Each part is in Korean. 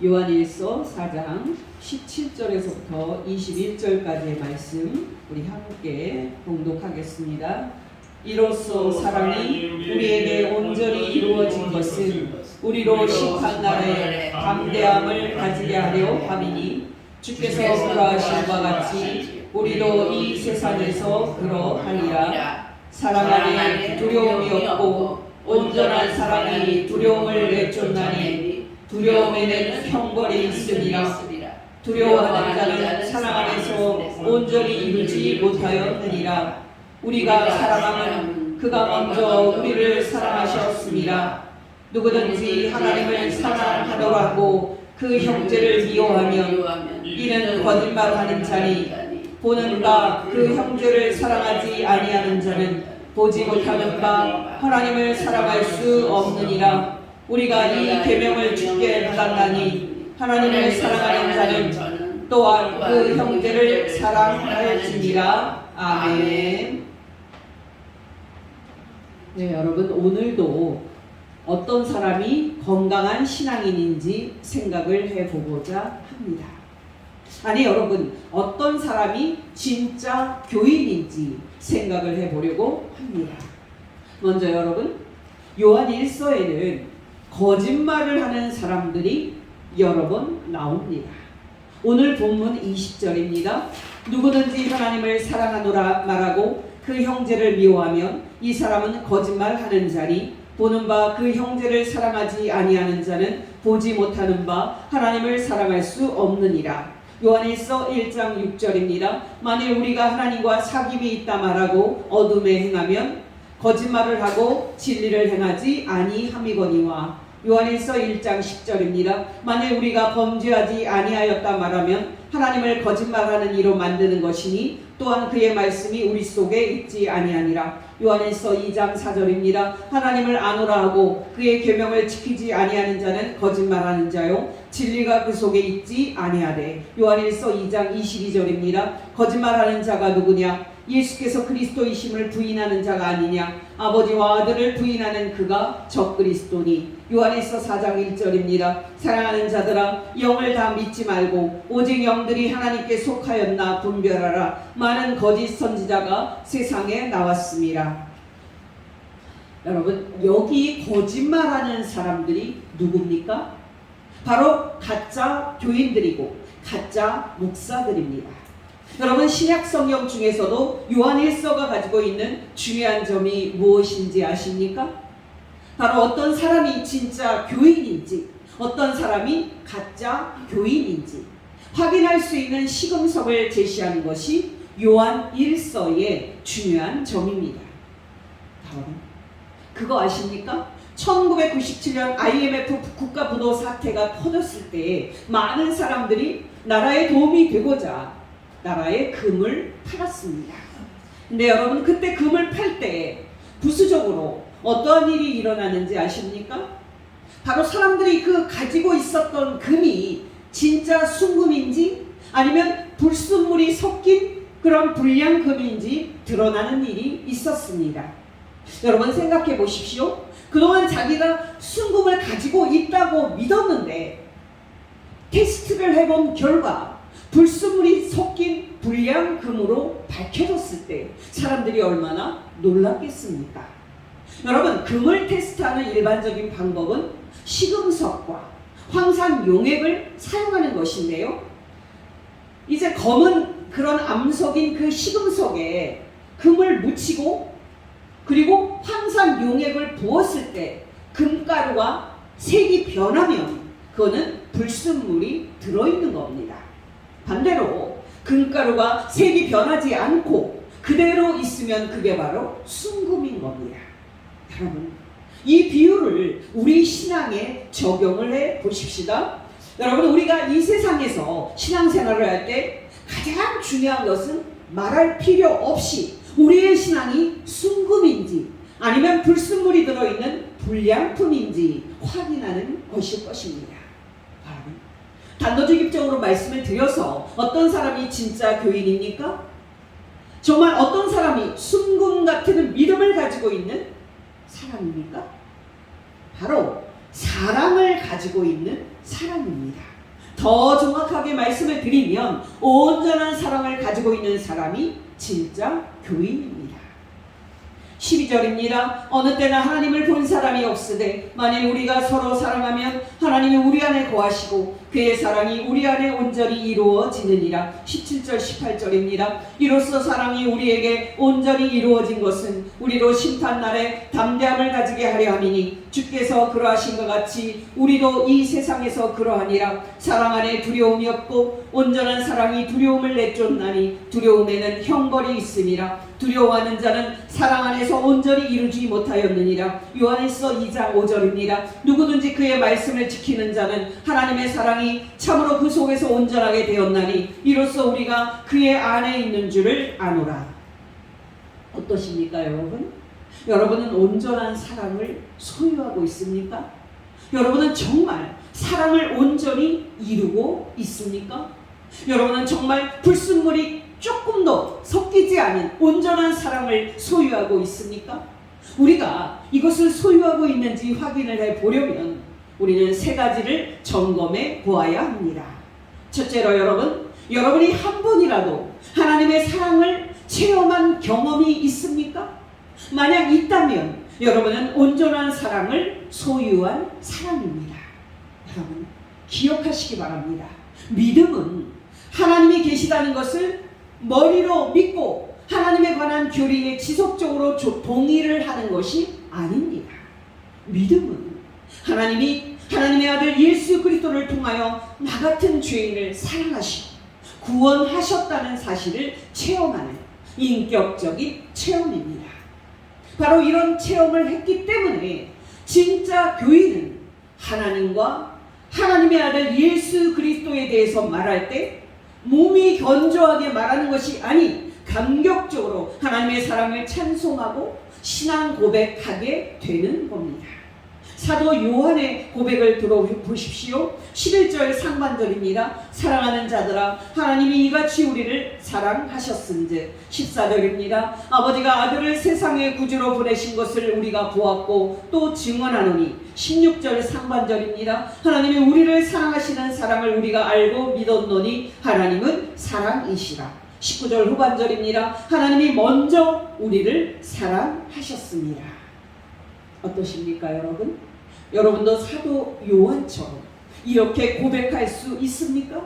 요한일서 4장 17절에서부터 21절까지의 말씀 우리 함께 봉독하겠습니다. 이로써 사랑이 우리에게 온전히 이루어진 것은 우리로 심판날에 담대함을 가지게 하려 함이니 주께서 그러하신 바 같이 우리도 이 세상에서 그러하리라. 사랑 안에 두려움이 없고 온전한 사랑이 두려움을 내쫓나니 두려움에는 형벌이 있으리라. 두려워하는 자는 사랑 안에서 온전히 이루지 못하였느니라. 우리가 사랑하면 그가 먼저 우리를 사랑하셨습니다. 누구든지 하나님을 사랑하더라고 그 형제를 미워하면 이는 거짓말하는 자니 보는 바 그 형제를 사랑하지 아니하는 자는 보지 못하는 바 하나님을 사랑할 수 없느니라. 우리가 이 계명을 주께 받았나니 하나님을 사랑하는 자는 또한 그 형제를 사랑할지니라. 아멘. 네, 여러분, 오늘도 어떤 사람이 건강한 신앙인인지 생각을 해보고자 합니다. 아니, 여러분, 어떤 사람이 진짜 교인인지 생각을 해보려고 합니다. 먼저 여러분, 요한 1서에는 거짓말을 하는 사람들이 여러 번 나옵니다. 오늘 본문 20절입니다. 누구든지 하나님을 사랑하노라 말하고 그 형제를 미워하면 이 사람은 거짓말하는 자니 보는 바 그 형제를 사랑하지 아니하는 자는 보지 못하는 바 하나님을 사랑할 수 없느니라. 요한일서 1장 6절입니다. 만일 우리가 하나님과 사귐이 있다 말하고 어둠에 행하면 거짓말을 하고 진리를 행하지 아니함이거니와. 요한일서 1장 10절입니다. 만일 우리가 범죄하지 아니하였다 말하면 하나님을 거짓말하는 이로 만드는 것이니 또한 그의 말씀이 우리 속에 있지 아니하니라. 요한일서 2장 4절입니다. 하나님을 아노라 하고 그의 계명을 지키지 아니하는 자는 거짓말하는 자요 진리가 그 속에 있지 아니하되. 요한일서 2장 22절입니다. 거짓말하는 자가 누구냐? 예수께서 그리스도이심을 부인하는 자가 아니냐? 아버지와 아들을 부인하는 그가 적그리스도니. 요한일서 4장 1절입니다. 사랑하는 자들아, 영을 다 믿지 말고 오직 영들이 하나님께 속하였나 분별하라. 많은 거짓 선지자가 세상에 나왔습니다. 여러분, 여기 거짓말하는 사람들이 누굽니까? 바로 가짜 교인들이고 가짜 목사들입니다. 여러분, 신약 성경 중에서도 요한 1서가 가지고 있는 중요한 점이 무엇인지 아십니까? 바로 어떤 사람이 진짜 교인인지 어떤 사람이 가짜 교인인지 확인할 수 있는 시금석을 제시하는 것이 요한 1서의 중요한 점입니다. 다음, 그거 아십니까? 1997년 IMF 국가부도 사태가 터졌을 때 많은 사람들이 나라에 도움이 되고자 나라에 금을 팔았습니다. 근데 여러분, 그때 금을 팔 때 부수적으로 어떠한 일이 일어나는지 아십니까? 바로 사람들이 그 가지고 있었던 금이 진짜 순금인지 아니면 불순물이 섞인 그런 불량금인지 드러나는 일이 있었습니다. 여러분, 생각해 보십시오. 그동안 자기가 순금을 가지고 있다고 믿었는데 테스트를 해본 결과 불순물이 섞인 불량금으로 밝혀졌을 때 사람들이 얼마나 놀랐겠습니까? 여러분, 금을 테스트하는 일반적인 방법은 시금석과 황산용액을 사용하는 것인데요. 이제 검은 그런 암석인 그 시금석에 금을 묻히고 그리고 황산용액을 부었을 때 금가루가 색이 변하면 그거는 불순물이 들어있는 겁니다. 반대로 금가루가 색이 변하지 않고 그대로 있으면 그게 바로 순금인 겁니다. 여러분, 이 비유를 우리 신앙에 적용을 해 보십시다. 여러분, 우리가 이 세상에서 신앙생활을 할 때 가장 중요한 것은 말할 필요 없이 우리의 신앙이 순금인지 아니면 불순물이 들어있는 불량품인지 확인하는 것일 것입니다. 단도직입적으로 말씀을 드려서 어떤 사람이 진짜 교인입니까? 정말 어떤 사람이 순금 같은 믿음을 가지고 있는 사람입니까? 바로 사랑을 가지고 있는 사람입니다. 더 정확하게 말씀을 드리면 온전한 사랑을 가지고 있는 사람이 진짜 교인입니다. 12절입니다. 어느 때나 하나님을 본 사람이 없으되 만일 우리가 서로 사랑하면 하나님이 우리 안에 거하시고 그의 사랑이 우리 안에 온전히 이루어지느니라. 17절 18절입니다. 이로써 사랑이 우리에게 온전히 이루어진 것은 우리로 심판날에 담대함을 가지게 하려 함이니 주께서 그러하신 것 같이 우리도 이 세상에서 그러하니라. 사랑 안에 두려움이 없고 온전한 사랑이 두려움을 내쫓나니 두려움에는 형벌이 있음이라. 두려워하는 자는 사랑 안에서 온전히 이루지 못하였느니라. 요한일서 2장 5절입니다. 누구든지 그의 말씀을 지키는 자는 하나님의 사랑이 참으로 그 속에서 온전하게 되었나니 이로써 우리가 그의 안에 있는 줄을 아노라. 어떠십니까 여러분? 여러분은 온전한 사랑을 소유하고 있습니까? 여러분은 정말 사랑을 온전히 이루고 있습니까? 여러분은 정말 불순물이 조금도 섞이지 않은 온전한 사랑을 소유하고 있습니까? 우리가 이것을 소유하고 있는지 확인을 해보려면 우리는 세 가지를 점검해 보아야 합니다. 첫째로 여러분이 한 번이라도 하나님의 사랑을 체험한 경험이 있습니까? 만약 있다면 여러분은 온전한 사랑을 소유한 사람입니다. 여러분 기억하시기 바랍니다. 믿음은 하나님이 계시다는 것을 머리로 믿고 하나님에 관한 교리에 지속적으로 동의를 하는 것이 아닙니다. 믿음은 하나님의 아들 예수 그리스도를 통하여 나 같은 죄인을 사랑하시고 구원하셨다는 사실을 체험하는 인격적인 체험입니다. 바로 이런 체험을 했기 때문에 진짜 교인은 하나님과 하나님의 아들 예수 그리스도에 대해서 말할 때 몸이 견조하게 말하는 것이 아닌 감격적으로 하나님의 사랑을 찬송하고 신앙 고백하게 되는 겁니다. 사도 요한의 고백을 들어보십시오. 11절 상반절입니다. 사랑하는 자들아 하나님이 이같이 우리를 사랑하셨은즉. 14절입니다. 아버지가 아들을 세상의 구주로 보내신 것을 우리가 보았고 또 증언하노니. 16절 상반절입니다. 하나님이 우리를 사랑하시는 사랑을 우리가 알고 믿었노니 하나님은 사랑이시라. 19절 후반절입니다. 하나님이 먼저 우리를 사랑하셨습니다. 어떠십니까 여러분? 여러분도 사도 요한처럼 이렇게 고백할 수 있습니까?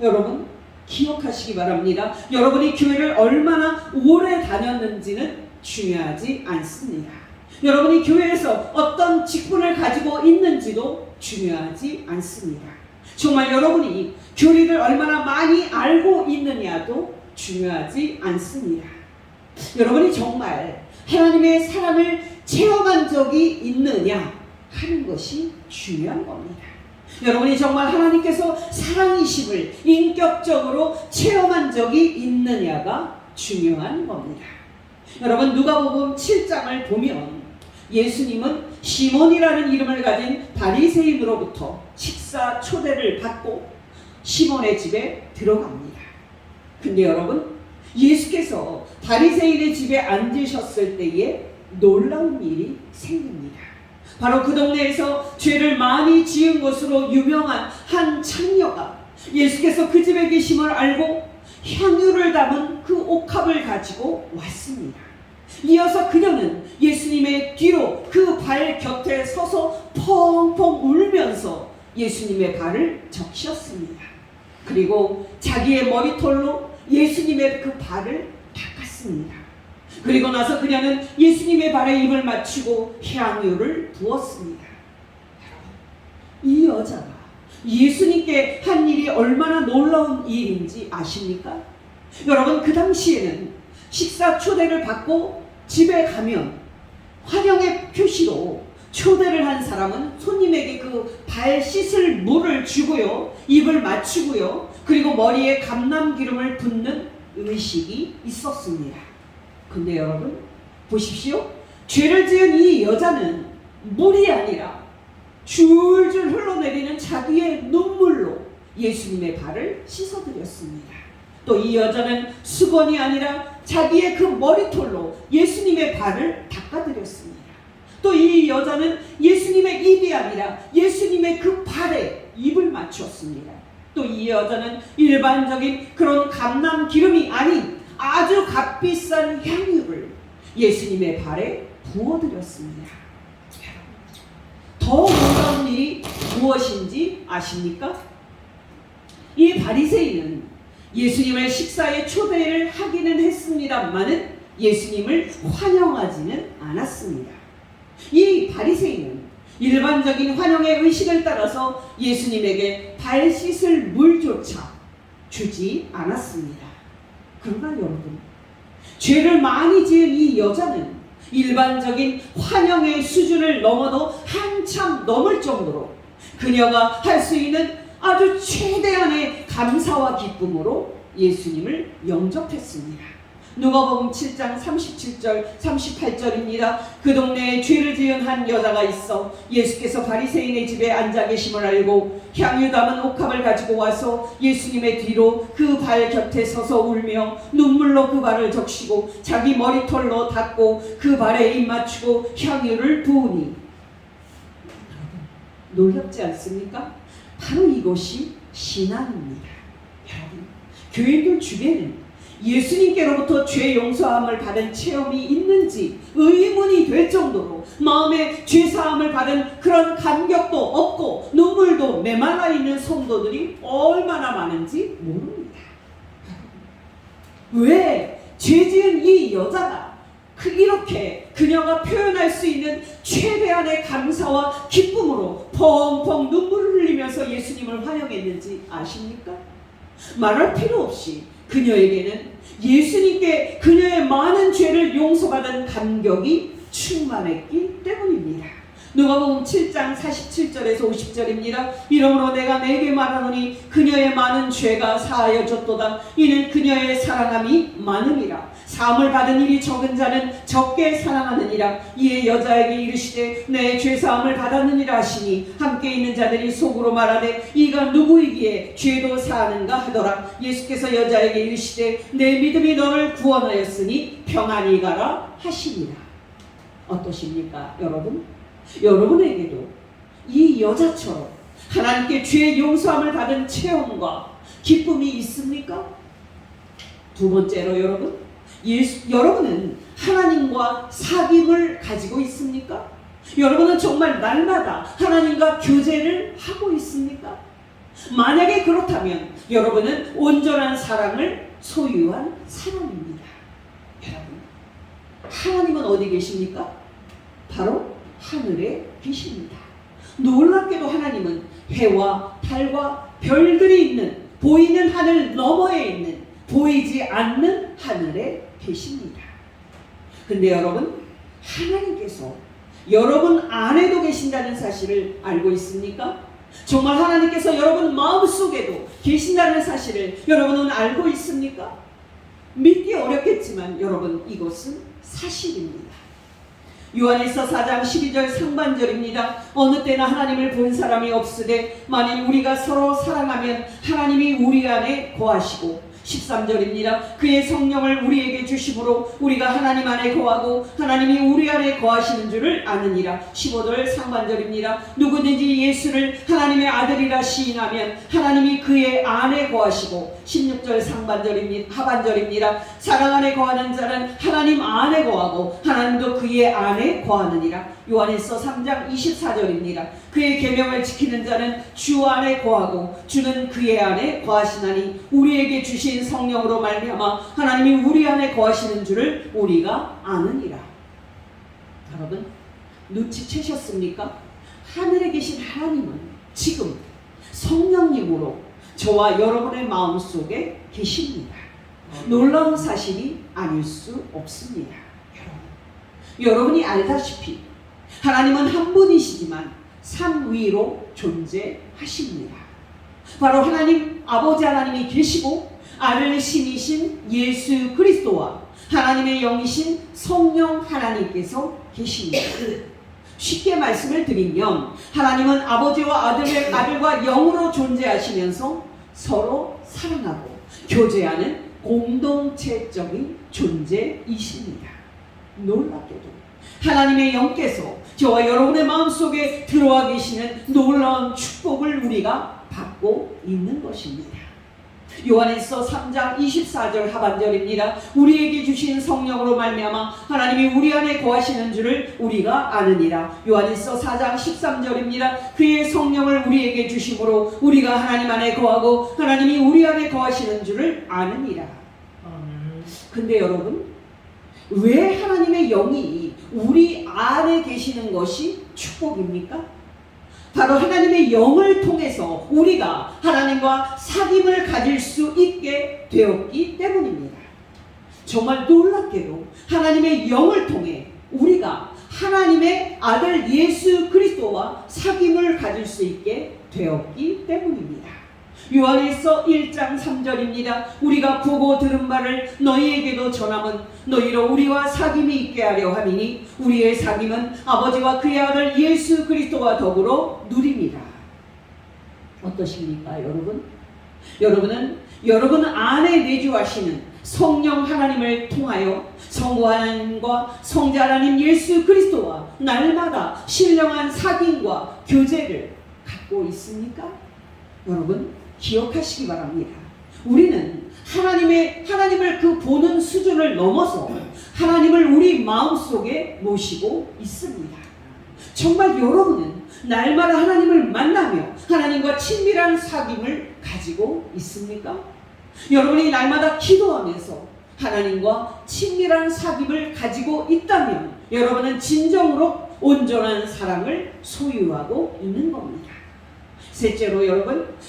여러분 기억하시기 바랍니다. 여러분이 교회를 얼마나 오래 다녔는지는 중요하지 않습니다. 여러분이 교회에서 어떤 직분을 가지고 있는지도 중요하지 않습니다. 정말 여러분이 교리를 얼마나 많이 알고 있느냐도 중요하지 않습니다. 여러분이 정말 하나님의 사랑을 체험한 적이 있느냐 하는 것이 중요한 겁니다. 여러분이 정말 하나님께서 사랑이심을 인격적으로 체험한 적이 있느냐가 중요한 겁니다. 여러분 누가복음 7장을 보면 예수님은 시몬이라는 이름을 가진 바리새인으로부터 식사 초대를 받고 시몬의 집에 들어갑니다. 근데 여러분 예수께서 바리새인의 집에 앉으셨을 때에 놀라운 일이 생깁니다. 바로 그 동네에서 죄를 많이 지은 것으로 유명한 한 창녀가 예수께서 그 집에 계심을 알고 향유를 담은 그 옥합을 가지고 왔습니다. 이어서 그녀는 예수님의 뒤로 그 발 곁에 서서 펑펑 울면서 예수님의 발을 적셨습니다. 그리고 자기의 머리털로 예수님의 그 발을 닦았습니다. 그리고 나서 그녀는 예수님의 발에 입을 맞추고 향유를 부었습니다. 이 여자가 예수님께 한 일이 얼마나 놀라운 일인지 아십니까? 여러분 그 당시에는 식사 초대를 받고 집에 가면 환영의 표시로 초대를 한 사람은 손님에게 그 발 씻을 물을 주고요, 입을 맞추고요, 그리고 머리에 감람기름을 붓는 의식이 있었습니다. 근데 여러분 보십시오. 죄를 지은 이 여자는 물이 아니라 줄줄 흘러내리는 자기의 눈물로 예수님의 발을 씻어드렸습니다. 또 이 여자는 수건이 아니라 자기의 그 머리털로 예수님의 발을 닦아드렸습니다. 또 이 여자는 예수님의 입이 뿐이 아니라 예수님의 그 발에 입을 맞췄습니다. 또 이 여자는 일반적인 그런 감람 기름이 아닌 아주 값비싼 향유를 예수님의 발에 부어드렸습니다. 더 놀라운 일이 무엇인지 아십니까? 이 바리새인은 예수님의 식사에 초대를 하기는 했습니다만은 예수님을 환영하지는 않았습니다. 이 바리새인은 일반적인 환영의 의식을 따라서 예수님에게 발 씻을 물조차 주지 않았습니다. 그러나 여러분, 죄를 많이 지은 이 여자는 일반적인 환영의 수준을 넘어도 한참 넘을 정도로 그녀가 할 수 있는 아주 최대한의 감사와 기쁨으로 예수님을 영접했습니다. 누가복음 7장 37절 38절입니다. 그 동네에 죄를 지은 한 여자가 있어 예수께서 바리새인의 집에 앉아 계심을 알고 향유 담은 옥합을 가지고 와서 예수님의 뒤로 그 발 곁에 서서 울며 눈물로 그 발을 적시고 자기 머리털로 닦고 그 발에 입 맞추고 향유를 부으니, 놀랍지 않습니까? 바로 이것이 신앙입니다. 여러분, 교인들 중에는 예수님께로부터 죄 용서함을 받은 체험이 있는지 의문이 될 정도로 마음에 죄 사함을 받은 그런 감격도 없고 눈물도 메말라 있는 성도들이 얼마나 많은지 모릅니다. 왜 죄 지은 이 여자가 이렇게 그녀가 표현할 수 있는 최대한의 감사와 기쁨으로 펑펑 눈물을 흘리면서 예수님을 환영했는지 아십니까? 말할 필요 없이 그녀에게는 예수님께 그녀의 많은 죄를 용서받은 감격이 충만했기 때문입니다. 누가복음 7장 47절에서 50절입니다. 이러므로 내가 내게 말하노니 그녀의 많은 죄가 사하여졌도다. 이는 그녀의 사랑함이 많음이라. 사함을 받은 일이 적은 자는 적게 사랑하느니라. 이에 여자에게 이르시되 내 죄사함을 받았느니라 하시니 함께 있는 자들이 속으로 말하되 이가 누구이기에 죄도 사하는가 하더라. 예수께서 여자에게 이르시되 내 믿음이 너를 구원하였으니 평안히 가라 하시니라. 어떠십니까 여러분? 여러분에게도 이 여자처럼 하나님께 죄 용서함을 받은 체험과 기쁨이 있습니까? 두 번째로 여러분은 하나님과 사귐을 가지고 있습니까? 여러분은 정말 날마다 하나님과 교제를 하고 있습니까? 만약에 그렇다면 여러분은 온전한 사랑을 소유한 사람입니다. 여러분, 하나님은 어디 계십니까? 바로 하늘에 계십니다. 놀랍게도 하나님은 해와 달과 별들이 있는 보이는 하늘 너머에 있는 보이지 않는 하늘에 계십니다. 근데 여러분, 하나님께서 여러분 안에도 계신다는 사실을 알고 있습니까? 정말 하나님께서 여러분 마음속에도 계신다는 사실을 여러분은 알고 있습니까? 믿기 어렵겠지만 여러분, 이것은 사실입니다. 요한일서 4장 12절 상반절입니다. 어느 때나 하나님을 본 사람이 없으되 만일 우리가 서로 사랑하면 하나님이 우리 안에 거하시고, 13절입니다. 그의 성령을 우리에게 주심으로 우리가 하나님 안에 거하고 하나님이 우리 안에 거하시는 줄을 아느니라. 15절 상반절입니다. 누구든지 예수를 하나님의 아들이라 시인하면 하나님이 그의 안에 거하시고, 16절 하반절입니다. 사랑 안에 거하는 자는 하나님 안에 거하고 하나님도 그의 안에 거하느니라. 요한일서 3장 24절입니다. 그의 계명을 지키는 자는 주 안에 거하고 주는 그의 안에 거하시나니 우리에게 주신 성령으로 말미암아 하나님이 우리 안에 거하시는 줄을 우리가 아느니라. 여러분, 눈치채셨습니까? 하늘에 계신 하나님은 지금 성령님으로 저와 여러분의 마음속에 계십니다. 놀라운 사실이 아닐 수 없습니다. 여러분이 알다시피 하나님은 한 분이시지만 삼위로 존재하십니다. 바로 하나님 아버지 하나님이 계시고 아들 신이신 예수 그리스도와 하나님의 영이신 성령 하나님께서 계십니다. 쉽게 말씀을 드리면 하나님은 아버지와 아들과 영으로 존재하시면서 서로 사랑하고 교제하는 공동체적인 존재이십니다. 놀랍게도 하나님의 영께서 저와 여러분의 마음속에 들어와 계시는 놀라운 축복을 우리가 받고 있는 것입니다. 요한일서 3장 24절 하반절입니다. 우리에게 주신 성령으로 말미암아 하나님이 우리 안에 거하시는 줄을 우리가 아느니라. 요한일서 4장 13절입니다. 그의 성령을 우리에게 주심으로 우리가 하나님 안에 거하고 하나님이 우리 안에 거하시는 줄을 아느니라. 근데 여러분, 왜 하나님의 영이 우리 안에 계시는 것이 축복입니까? 바로 하나님의 영을 통해서 우리가 하나님과 사귐을 가질 수 있게 되었기 때문입니다. 정말 놀랍게도 하나님의 영을 통해 우리가 하나님의 아들 예수 그리스도와 사귐을 가질 수 있게 되었기 때문입니다. 요한일서 1장 3절입니다. 우리가 보고 들은 바를 너희에게도 전함은 너희로 우리와 사귐이 있게 하려 함이니 우리의 사귐은 아버지와 그의 아들 예수 그리스도와 더불어 누립니다. 어떠십니까 여러분? 여러분은 여러분 안에 내주하시는 성령 하나님을 통하여 성부 하나님과 성자 하나님 예수 그리스도와 날마다 신령한 사귐과 교제를 갖고 있습니까? 여러분 기억하시기 바랍니다. 우리는 하나님을 그 보는 수준을 넘어서 하나님을 우리 마음속에 모시고 있습니다. 정말 여러분은 날마다 하나님을 만나며 하나님과 친밀한 사귐을 가지고 있습니까? 여러분이 날마다 기도하면서 하나님과 친밀한 사귐을 가지고 있다면 여러분은 진정으로 온전한 사랑을 소유하고 있는 겁니다. 셋째로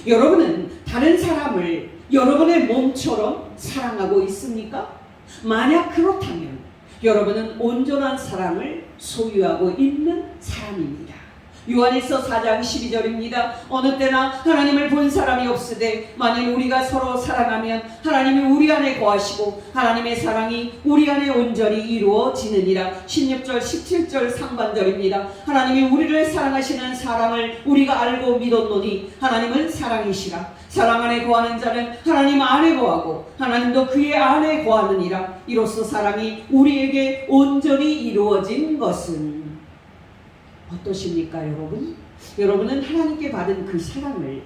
여러분은 다른 사람을 여러분의 몸처럼 사랑하고 있습니까? 만약 그렇다면 여러분은 온전한 사랑을 소유하고 있는 사람입니다. 요한일서 4장 12절입니다. 어느 때나 하나님을 본 사람이 없으되 만일 우리가 서로 사랑하면 하나님이 우리 안에 거하시고 하나님의 사랑이 우리 안에 온전히 이루어지느니라. 16절 17절 상반절입니다. 하나님이 우리를 사랑하시는 사랑을 우리가 알고 믿었노니 하나님은 사랑이시라. 사랑 안에 거하는 자는 하나님 안에 거하고 하나님도 그의 안에 거하느니라. 이로써 사랑이 우리에게 온전히 이루어진 것은 어떠십니까 여러분? 여러분은 하나님께 받은 그 사랑을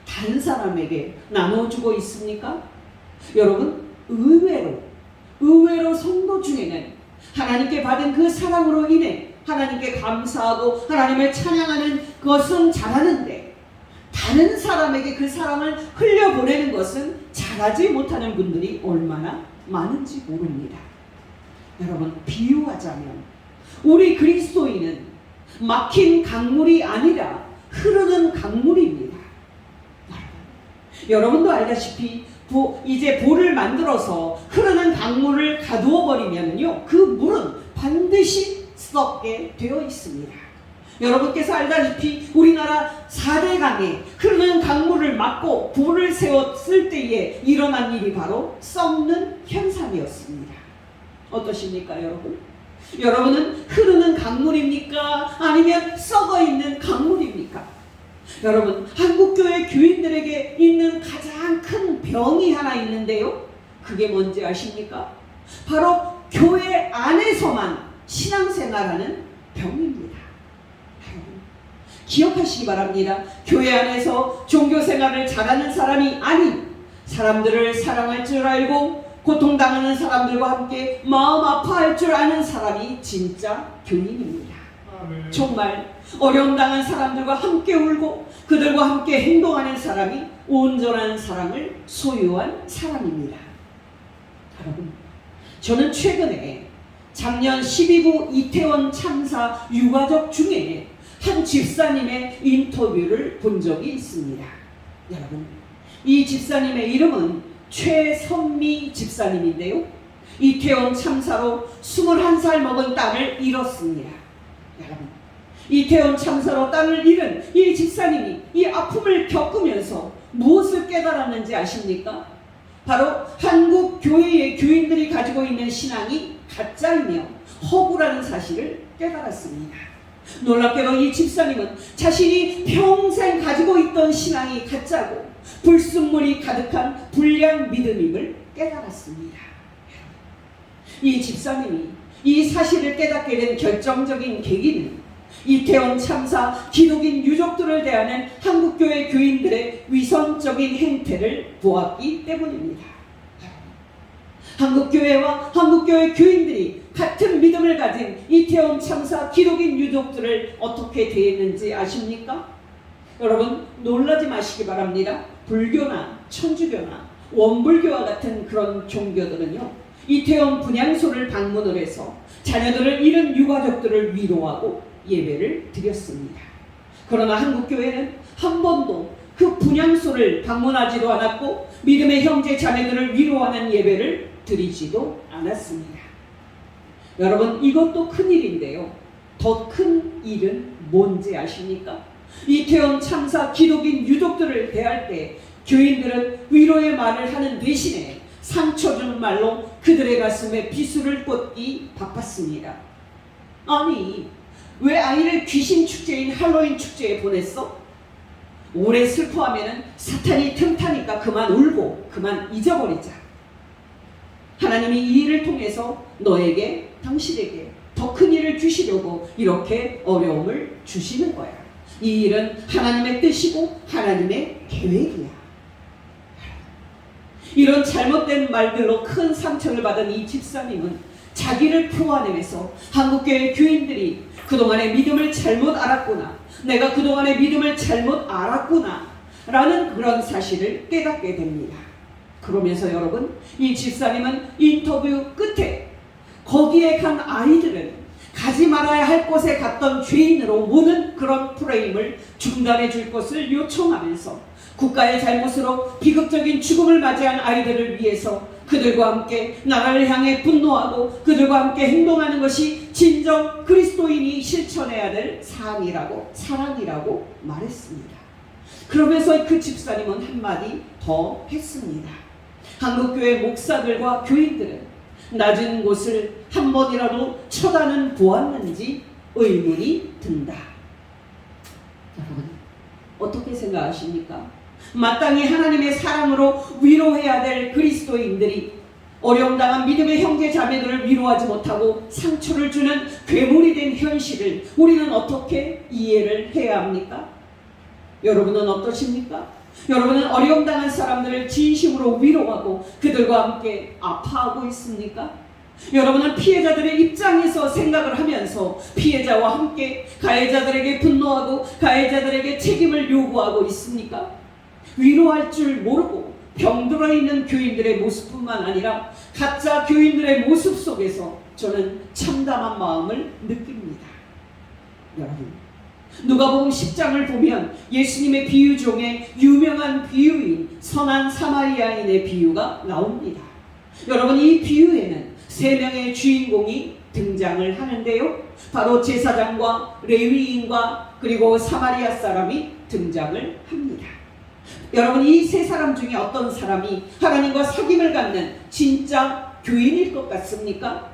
다른 사람에게 나눠주고 있습니까? 여러분 의외로 성도 중에는 하나님께 받은 그 사랑으로 인해 하나님께 감사하고 하나님을 찬양하는 것은 잘하는데 다른 사람에게 그 사랑을 흘려보내는 것은 잘하지 못하는 분들이 얼마나 많은지 모릅니다. 여러분 비유하자면 우리 그리스도인은 막힌 강물이 아니라 흐르는 강물입니다. 여러분도 알다시피 이제 볼을 만들어서 흐르는 강물을 가두어 버리면요 그 물은 반드시 썩게 되어 있습니다. 여러분께서 알다시피 우리나라 4대 강에 흐르는 강물을 막고 볼을 세웠을 때에 일어난 일이 바로 썩는 현상이었습니다. 어떠십니까 여러분? 여러분은 흐르는 강물입니까? 아니면 썩어있는 강물입니까? 여러분 한국교회 교인들에게 있는 가장 큰 병이 하나 있는데요 그게 뭔지 아십니까? 바로 교회 안에서만 신앙생활하는 병입니다. 기억하시기 바랍니다. 교회 안에서 종교생활을 잘하는 사람이 아닌 사람들을 사랑할 줄 알고 고통당하는 사람들과 함께 마음 아파할 줄 아는 사람이 진짜 교인입니다. 아멘. 정말 어려움 당한 사람들과 함께 울고 그들과 함께 행동하는 사람이 온전한 사랑을 소유한 사람입니다. 여러분, 저는 최근에 작년 12구 이태원 참사 유가족 중에 한 집사님의 인터뷰를 본 적이 있습니다. 여러분, 이 집사님의 이름은 최선미 집사님인데요. 이태원 참사로 21살 먹은 딸을 잃었습니다. 여러분, 이태원 참사로 딸을 잃은 이 집사님이 이 아픔을 겪으면서 무엇을 깨달았는지 아십니까? 바로 한국 교회의 교인들이 가지고 있는 신앙이 가짜이며 허구라는 사실을 깨달았습니다. 놀랍게도 이 집사님은 자신이 평생 가지고 있던 신앙이 가짜고 불순물이 가득한 불량 믿음임을 깨달았습니다. 이 집사님이 이 사실을 깨닫게 된 결정적인 계기는 이태원 참사 기독인 유족들을 대하는 한국교회 교인들의 위선적인 행태를 보았기 때문입니다. 한국교회와 한국교회 교인들이 같은 믿음을 가진 이태원 참사 기독인 유족들을 어떻게 대했는지 아십니까? 여러분, 놀라지 마시기 바랍니다. 불교나 천주교나 원불교와 같은 그런 종교들은요, 이태원 분향소를 방문을 해서 자녀들을 잃은 유가족들을 위로하고 예배를 드렸습니다. 그러나 한국교회는 한 번도 그 분향소를 방문하지도 않았고 믿음의 형제 자매들을 위로하는 예배를 드리지도 않았습니다. 여러분, 이것도 큰일인데요. 더 큰 일은 뭔지 아십니까? 이태원 참사 기독인 유족들을 대할 때 교인들은 위로의 말을 하는 대신에 상처 주는 말로 그들의 가슴에 비수를 꽂기 바빴습니다. 아니, 왜 아이를 귀신 축제인 할로윈 축제에 보냈어? 오래 슬퍼하면 사탄이 틈타니까 그만 울고 그만 잊어버리자. 하나님이 이 일을 통해서 너에게, 당신에게 더 큰 일을 주시려고 이렇게 어려움을 주시는 거야. 이 일은 하나님의 뜻이고 하나님의 계획이야. 이런 잘못된 말들로 큰 상처를 받은 이 집사님은 자기를 표현해서 한국교회 교인들이 그동안의 믿음을 잘못 알았구나, 내가 그동안의 믿음을 잘못 알았구나 라는 그런 사실을 깨닫게 됩니다. 그러면서 여러분, 이 집사님은 인터뷰 끝에 거기에 간 아이들은 가지 말아야 할 곳에 갔던 죄인으로 모는 그런 프레임을 중단해 줄 것을 요청하면서 국가의 잘못으로 비극적인 죽음을 맞이한 아이들을 위해서 그들과 함께 나라를 향해 분노하고 그들과 함께 행동하는 것이 진정 그리스도인이 실천해야 될 사랑이라고 말했습니다. 그러면서 그 집사님은 한마디 더 했습니다. 한국교회 목사들과 교인들은 낮은 곳을 한 번이라도 쳐다는 보았는지 의문이 든다. 여러분, 어떻게 생각하십니까? 마땅히 하나님의 사랑으로 위로해야 될 그리스도인들이 어려움 당한 믿음의 형제 자매들을 위로하지 못하고 상처를 주는 괴물이 된 현실을 우리는 어떻게 이해를 해야 합니까? 여러분은 어떠십니까? 여러분은 어려움 당한 사람들을 진심으로 위로하고 그들과 함께 아파하고 있습니까? 여러분은 피해자들의 입장에서 생각을 하면서 피해자와 함께 가해자들에게 분노하고 가해자들에게 책임을 요구하고 있습니까? 위로할 줄 모르고 병들어 있는 교인들의 모습뿐만 아니라 가짜 교인들의 모습 속에서 저는 참담한 마음을 느낍니다. 여러분, 누가복음 10장을 보면 예수님의 비유 중에 유명한 비유인 선한 사마리아인의 비유가 나옵니다. 여러분, 이 비유에는 세 명의 주인공이 등장을 하는데요, 바로 제사장과 레위인과 그리고 사마리아 사람이 등장을 합니다. 여러분, 이 세 사람 중에 어떤 사람이 하나님과 사귐을 갖는 진짜 교인일 것 같습니까?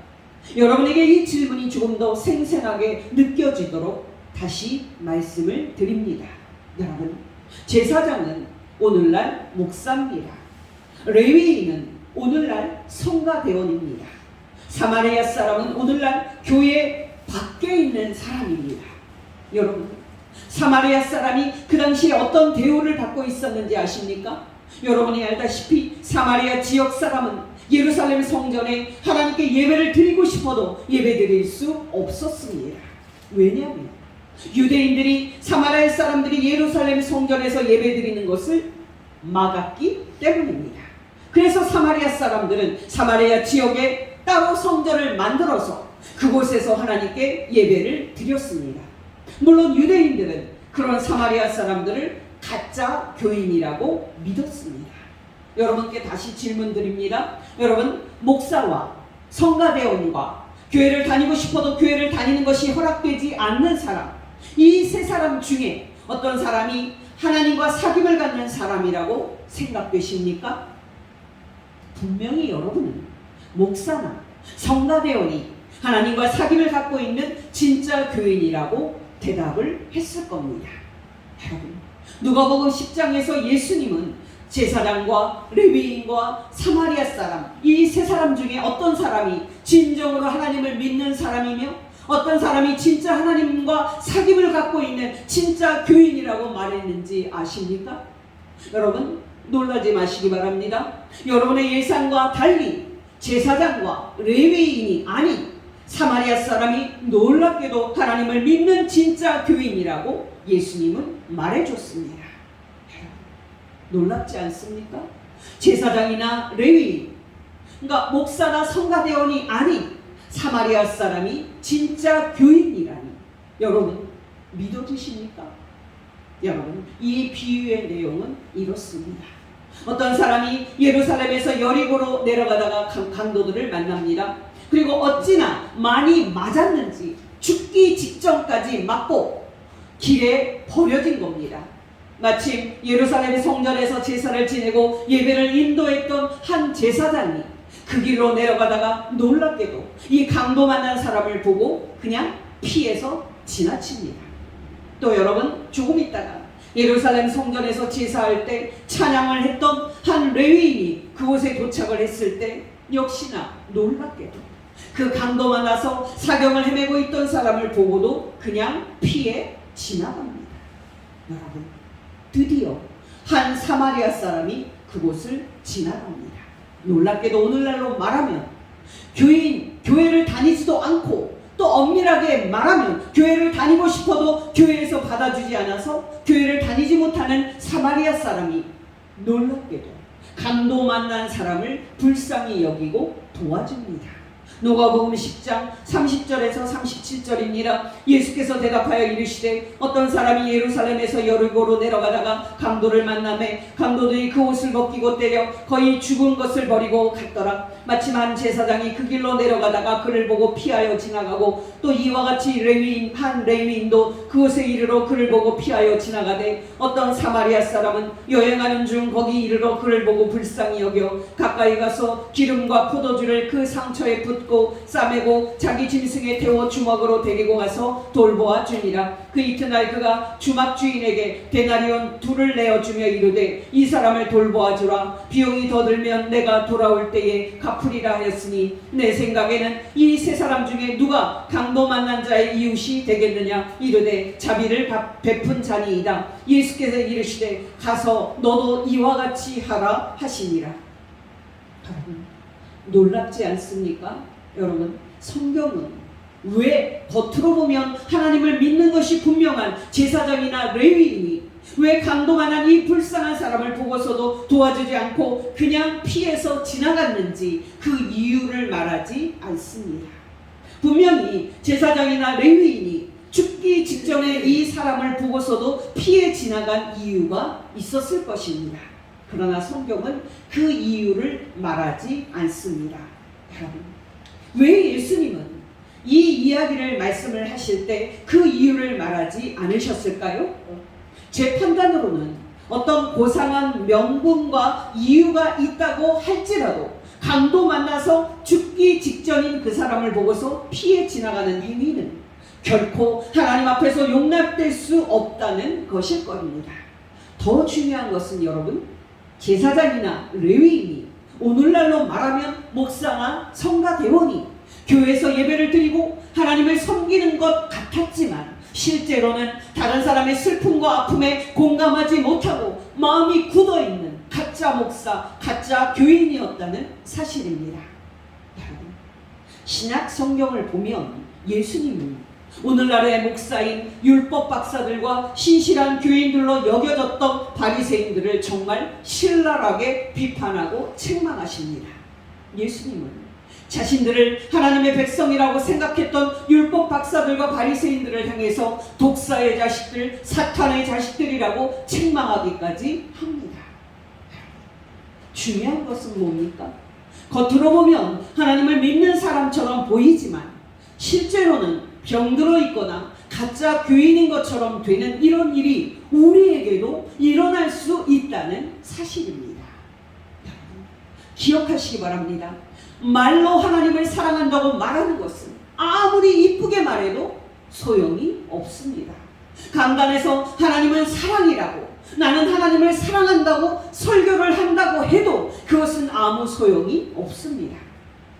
여러분에게 이 질문이 조금 더 생생하게 느껴지도록 다시 말씀을 드립니다. 여러분, 제사장은 오늘날 목사입니다. 레위인은 오늘날 성가대원입니다. 사마리아 사람은 오늘날 교회 밖에 있는 사람입니다. 여러분, 사마리아 사람이 그 당시에 어떤 대우를 받고 있었는지 아십니까? 여러분이 알다시피 사마리아 지역 사람은 예루살렘 성전에 하나님께 예배를 드리고 싶어도 예배 드릴 수 없었습니다. 왜냐하면 유대인들이 사마리아 사람들이 예루살렘 성전에서 예배 드리는 것을 막았기 때문입니다. 그래서 사마리아 사람들은 사마리아 지역에 따로 성전을 만들어서 그곳에서 하나님께 예배를 드렸습니다. 물론 유대인들은 그런 사마리아 사람들을 가짜 교인이라고 믿었습니다. 여러분께 다시 질문 드립니다. 여러분, 목사와 성가대원과 교회를 다니고 싶어도 교회를 다니는 것이 허락되지 않는 사람, 이 세 사람 중에 어떤 사람이 하나님과 사귐을 갖는 사람이라고 생각되십니까? 분명히 여러분은 목사나 성가대원이 하나님과 사귐을 갖고 있는 진짜 교인이라고 대답을 했을 겁니다. 여러분, 누가복음 10장에서 예수님은 제사장과 레위인과 사마리아 사람, 이 세 사람 중에 어떤 사람이 진정으로 하나님을 믿는 사람이며 어떤 사람이 진짜 하나님과 사귐을 갖고 있는 진짜 교인이라고 말했는지 아십니까? 여러분 놀라지 마시기 바랍니다. 여러분의 예상과 달리 제사장과 레위인이 아닌 사마리아 사람이 놀랍게도 하나님을 믿는 진짜 교인이라고 예수님은 말해줬습니다. 놀랍지 않습니까? 제사장이나 레위인, 그러니까 목사나 성가대원이 아닌 사마리아 사람이 진짜 교인이라니 여러분 믿어지십니까? 여러분 이 비유의 내용은 이렇습니다. 어떤 사람이 예루살렘에서 여리고로 내려가다가 강도들을 만납니다. 그리고 어찌나 많이 맞았는지 죽기 직전까지 맞고 길에 버려진 겁니다. 마침 예루살렘 성전에서 제사를 지내고 예배를 인도했던 한 제사장이 그 길로 내려가다가 놀랍게도 이 강도 만난 사람을 보고 그냥 피해서 지나칩니다. 또 여러분 조금 있다가 예루살렘 성전에서 제사할 때 찬양을 했던 한 레위인이 그곳에 도착을 했을 때 역시나 놀랍게도 그 강도 만나서 사경을 헤매고 있던 사람을 보고도 그냥 피해 지나갑니다. 여러분 드디어 한 사마리아 사람이 그곳을 지나갑니다. 놀랍게도 오늘날로 말하면 교회를 다니지도 않고 또 엄밀하게 말하면 교회를 다니고 싶어도 교회에서 받아주지 않아서 교회를 다니지 못하는 사마리아 사람이 놀랍게도 강도 만난 사람을 불쌍히 여기고 도와줍니다. 누가복음 10장 30절에서 37절입니다. 예수께서 대답하여 이르시되 어떤 사람이 예루살렘에서 여리고로 내려가다가 강도를 만나매 강도들이 그 옷을 벗기고 때려 거의 죽은 것을 버리고 갔더라. 마침 한 제사장이 그 길로 내려가다가 그를 보고 피하여 지나가고 또 이와 같이 한 레위인도 그곳에 이르러 그를 보고 피하여 지나가되 어떤 사마리아 사람은 여행하는 중 거기 이르러 그를 보고 불쌍히 여겨 가까이 가서 기름과 포도주를 그 상처에 붓고 싸매고 자기 짐승에 태워 주막으로 데리고 가서 돌보아 주니라. 그 이튿날 그가 주막 주인에게 데나리온 2를 내어주며 이르되 이 사람을 돌보아 주라. 비용이 더 들면 내가 돌아올 때에 갚으리라 하였으니 내 생각에는 이 세 사람 중에 누가 강도 만난 자의 이웃이 되겠느냐. 이르되 자비를 베푼 자니이다. 예수께서 이르시되 가서 너도 이와 같이 하라 하시니라. 놀랍지 않습니까? 여러분 성경은 왜 겉으로 보면 하나님을 믿는 것이 분명한 제사장이나 레위인이 왜 강도만한 이 불쌍한 사람을 보고서도 도와주지 않고 그냥 피해서 지나갔는지 그 이유를 말하지 않습니다. 분명히 제사장이나 레위인이 죽기 직전에 이 사람을 보고서도 피해 지나간 이유가 있었을 것입니다. 그러나 성경은 그 이유를 말하지 않습니다. 여러분 왜 예수님은 이 이야기를 말씀을 하실 때 그 이유를 말하지 않으셨을까요? 제 판단으로는 어떤 고상한 명분과 이유가 있다고 할지라도 강도 만나서 죽기 직전인 그 사람을 보고서 피해 지나가는 행위는 결코 하나님 앞에서 용납될 수 없다는 것일 겁니다. 더 중요한 것은 여러분 제사장이나 레위인이 오늘날로 말하면 목사나 성가대원이 교회에서 예배를 드리고 하나님을 섬기는 것 같았지만 실제로는 다른 사람의 슬픔과 아픔에 공감하지 못하고 마음이 굳어있는 가짜 목사, 가짜 교인이었다는 사실입니다. 여러분, 신약 성경을 보면 예수님은 오늘날의 목사인 율법 박사들과 신실한 교인들로 여겨졌던 바리새인들을 정말 신랄하게 비판하고 책망하십니다. 예수님은 자신들을 하나님의 백성이라고 생각했던 율법 박사들과 바리새인들을 향해서 독사의 자식들, 사탄의 자식들이라고 책망하기까지 합니다. 중요한 것은 뭡니까? 겉으로 보면 하나님을 믿는 사람처럼 보이지만 실제로는 병들어 있거나 가짜 교인인 것처럼 되는 이런 일이 우리에게도 일어날 수 있다는 사실입니다. 여러분, 기억하시기 바랍니다. 말로 하나님을 사랑한다고 말하는 것은 아무리 이쁘게 말해도 소용이 없습니다. 강단에서 하나님은 사랑이라고 나는 하나님을 사랑한다고 설교를 한다고 해도 그것은 아무 소용이 없습니다.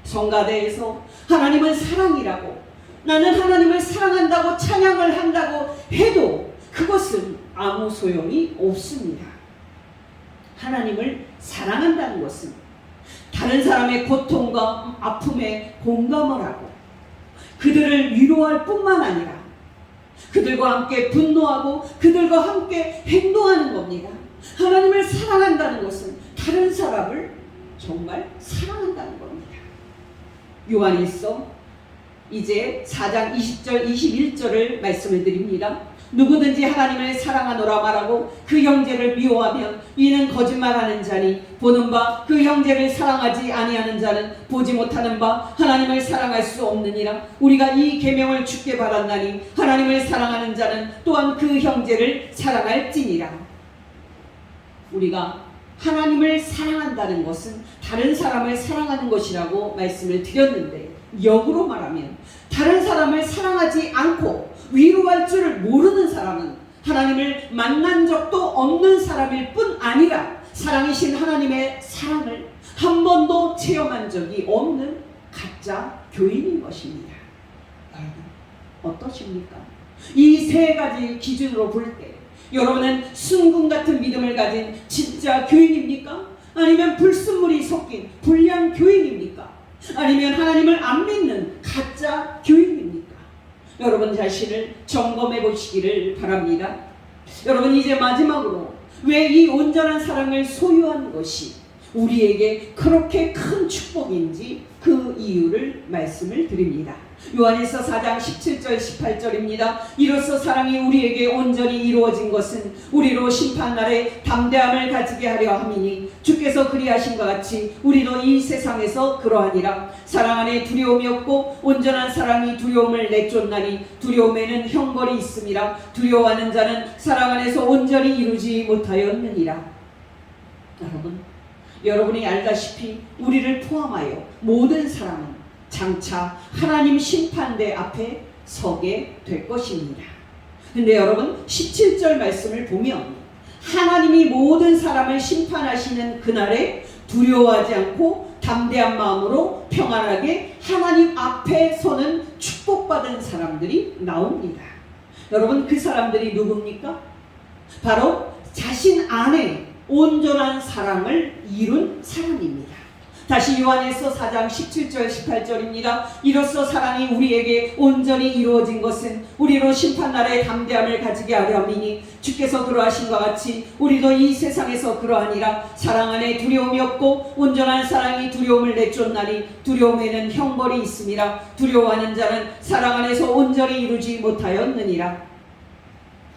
성가대에서 하나님은 사랑이라고 나는 하나님을 사랑한다고 찬양을 한다고 해도 그것은 아무 소용이 없습니다. 하나님을 사랑한다는 것은 다른 사람의 고통과 아픔에 공감을 하고 그들을 위로할 뿐만 아니라 그들과 함께 분노하고 그들과 함께 행동하는 겁니다. 하나님을 사랑한다는 것은 다른 사람을 정말 사랑한다는 겁니다. 요한일서 이제 4장 20절 21절을 말씀을 드립니다. 누구든지 하나님을 사랑하노라 말하고 그 형제를 미워하면 이는 거짓말하는 자니 보는 바 그 형제를 사랑하지 아니하는 자는 보지 못하는 바 하나님을 사랑할 수 없느니라. 우리가 이 계명을 주께 받았나니 하나님을 사랑하는 자는 또한 그 형제를 사랑할지니라. 우리가 하나님을 사랑한다는 것은 다른 사람을 사랑하는 것이라고 말씀을 드렸는데, 역으로 말하면 다른 사람을 사랑하지 않고 위로할 줄을 모르는 사람은 하나님을 만난 적도 없는 사람일 뿐 아니라 사랑이신 하나님의 사랑을 한 번도 체험한 적이 없는 가짜 교인인 것입니다. 어떠십니까? 이 세 가지 기준으로 볼 때 여러분은 순금 같은 믿음을 가진 진짜 교인입니까? 아니면 불순물이 섞인 불량 교인입니까? 아니면 하나님을 안 믿는 가짜 교인입니까? 여러분 자신을 점검해 보시기를 바랍니다. 여러분, 이제 마지막으로 왜 이 온전한 사랑을 소유한 것이 우리에게 그렇게 큰 축복인지 그 이유를 말씀을 드립니다. 요한일서 4장 17절 18절입니다. 이로써 사랑이 우리에게 온전히 이루어진 것은 우리로 심판날에 담대함을 가지게 하려 함이니 주께서 그리하신 것 같이 우리도 이 세상에서 그러하니라. 사랑 안에 두려움이 없고 온전한 사랑이 두려움을 내쫓나니 두려움에는 형벌이 있음이라. 두려워하는 자는 사랑 안에서 온전히 이루지 못하였느니라. 여러분이 알다시피 우리를 포함하여 모든 사람은 장차 하나님 심판대 앞에 서게 될 것입니다. 근데 여러분, 17절 말씀을 보면 하나님이 모든 사람을 심판하시는 그날에 두려워하지 않고 담대한 마음으로 평안하게 하나님 앞에 서는 축복받은 사람들이 나옵니다. 여러분, 그 사람들이 누굽니까? 바로 자신 안에 온전한 사랑을 이룬 사람입니다. 다시 요한일서 4장 17절 18절입니다. 이로써 사랑이 우리에게 온전히 이루어진 것은 우리로 심판날에 담대함을 가지게 하려 함이니 주께서 그러하신 것 같이 우리도 이 세상에서 그러하니라. 사랑 안에 두려움이 없고 온전한 사랑이 두려움을 내쫓나니 두려움에는 형벌이 있음이라. 두려워하는 자는 사랑 안에서 온전히 이루지 못하였느니라.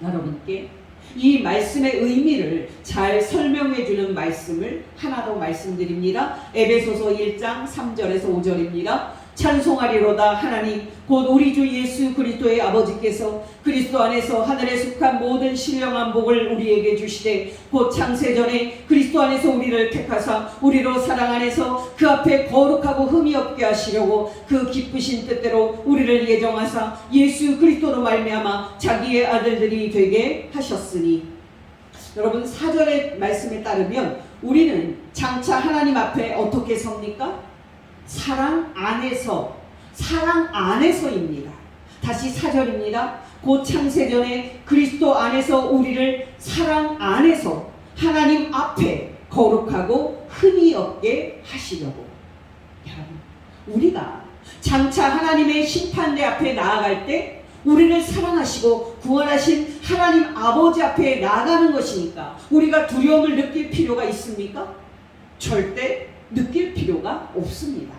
여러분께 이 말씀의 의미를 잘 설명해 주는 말씀을 하나 더 말씀드립니다. 에베소서 1장 3절에서 5절입니다. 찬송하리로다 하나님 곧 우리 주 예수 그리스도의 아버지께서 그리스도 안에서 하늘에 속한 모든 신령한 복을 우리에게 주시되 곧 창세전에 그리스도 안에서 우리를 택하사 우리로 사랑 안에서 그 앞에 거룩하고 흠이 없게 하시려고 그 기쁘신 뜻대로 우리를 예정하사 예수 그리스도로 말미암아 자기의 아들들이 되게 하셨으니. 여러분, 4절의 말씀에 따르면 우리는 장차 하나님 앞에 어떻게 섭니까? 사랑 안에서입니다. 다시 4절입니다. 곧 창세전에 그리스도 안에서 우리를 사랑 안에서 하나님 앞에 거룩하고 흠이 없게 하시려고. 여러분, 우리가 장차 하나님의 심판대 앞에 나아갈 때 우리를 사랑하시고 구원하신 하나님 아버지 앞에 나아가는 것이니까 우리가 두려움을 느낄 필요가 있습니까? 절대 느낄 필요가 없습니다.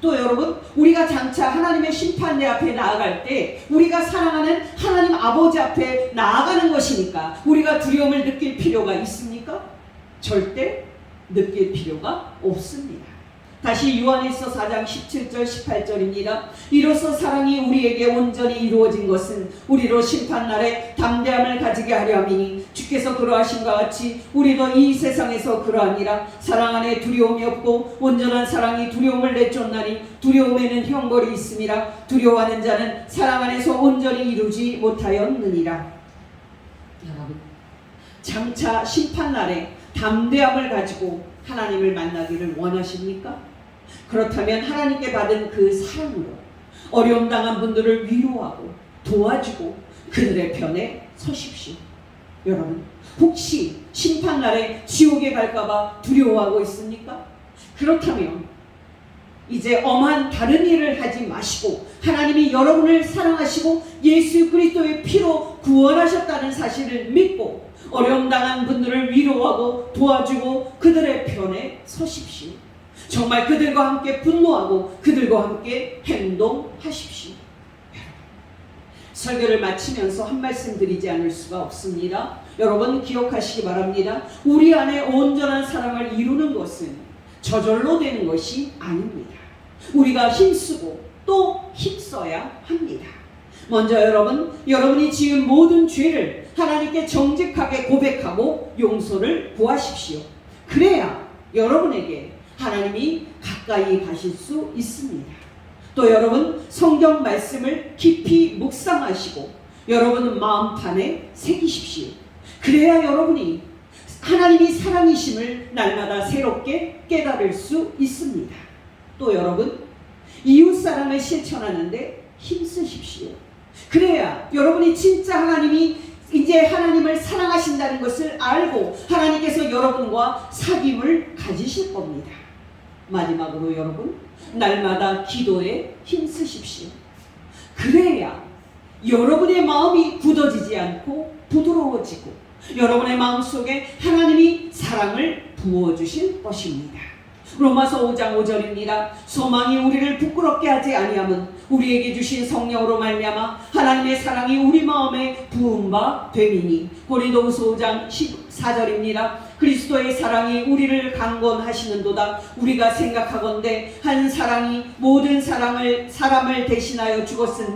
또 여러분, 우리가 장차 하나님의 심판대 앞에 나아갈 때 우리가 사랑하는 하나님 아버지 앞에 나아가는 것이니까 우리가 두려움을 느낄 필요가 있습니까? 절대 느낄 필요가 없습니다. 다시 요한일서 4장 17절 18절입니다. 이로써 사랑이 우리에게 온전히 이루어진 것은 우리로 심판날에 담대함을 가지게 하려 함이니 주께서 그러하신 것 같이 우리도 이 세상에서 그러하니라. 사랑 안에 두려움이 없고 온전한 사랑이 두려움을 내쫓나니 두려움에는 형벌이 있음이라. 두려워하는 자는 사랑 안에서 온전히 이루지 못하였느니라. 여러분, 장차 심판날에 담대함을 가지고 하나님을 만나기를 원하십니까? 그렇다면 하나님께 받은 그 사랑으로 어려움 당한 분들을 위로하고 도와주고 그들의 편에 서십시오. 여러분, 혹시 심판날에 지옥에 갈까봐 두려워하고 있습니까? 그렇다면 이제 엄한 다른 일을 하지 마시고 하나님이 여러분을 사랑하시고 예수 그리스도의 피로 구원하셨다는 사실을 믿고 어려움 당한 분들을 위로하고 도와주고 그들의 편에 서십시오. 정말 그들과 함께 분노하고 그들과 함께 행동하십시오. 설교를 마치면서 한 말씀 드리지 않을 수가 없습니다. 여러분 기억하시기 바랍니다. 우리 안에 온전한 사랑을 이루는 것은 저절로 되는 것이 아닙니다. 우리가 힘쓰고 또 힘써야 합니다. 먼저 여러분이 지은 모든 죄를 하나님께 정직하게 고백하고 용서를 구하십시오. 그래야 여러분에게 하나님이 가까이 가실 수 있습니다. 또 여러분 성경 말씀을 깊이 묵상하시고 여러분은 마음판에 새기십시오. 그래야 여러분이 하나님이 사랑이심을 날마다 새롭게 깨달을 수 있습니다. 또 여러분 이웃사랑을 실천하는데 힘쓰십시오. 그래야 여러분이 진짜 하나님이 이제 하나님을 사랑하신다는 것을 알고 하나님께서 여러분과 사귐을 가지실 겁니다. 마지막으로 여러분 날마다 기도에 힘쓰십시오. 그래야 여러분의 마음이 굳어지지 않고 부드러워지고 여러분의 마음속에 하나님이 사랑을 부어주실 것입니다. 로마서 5장 5절입니다. 소망이 우리를 부끄럽게 하지 아니함은 우리에게 주신 성령으로 말미암아 하나님의 사랑이 우리 마음에 부은 바 됨이니. 고린도후서 5장 14절입니다. 그리스도의 사랑이 우리를 강권하시는도다. 우리가 생각하건대 한 사랑이 모든 사람을 대신하여 죽었은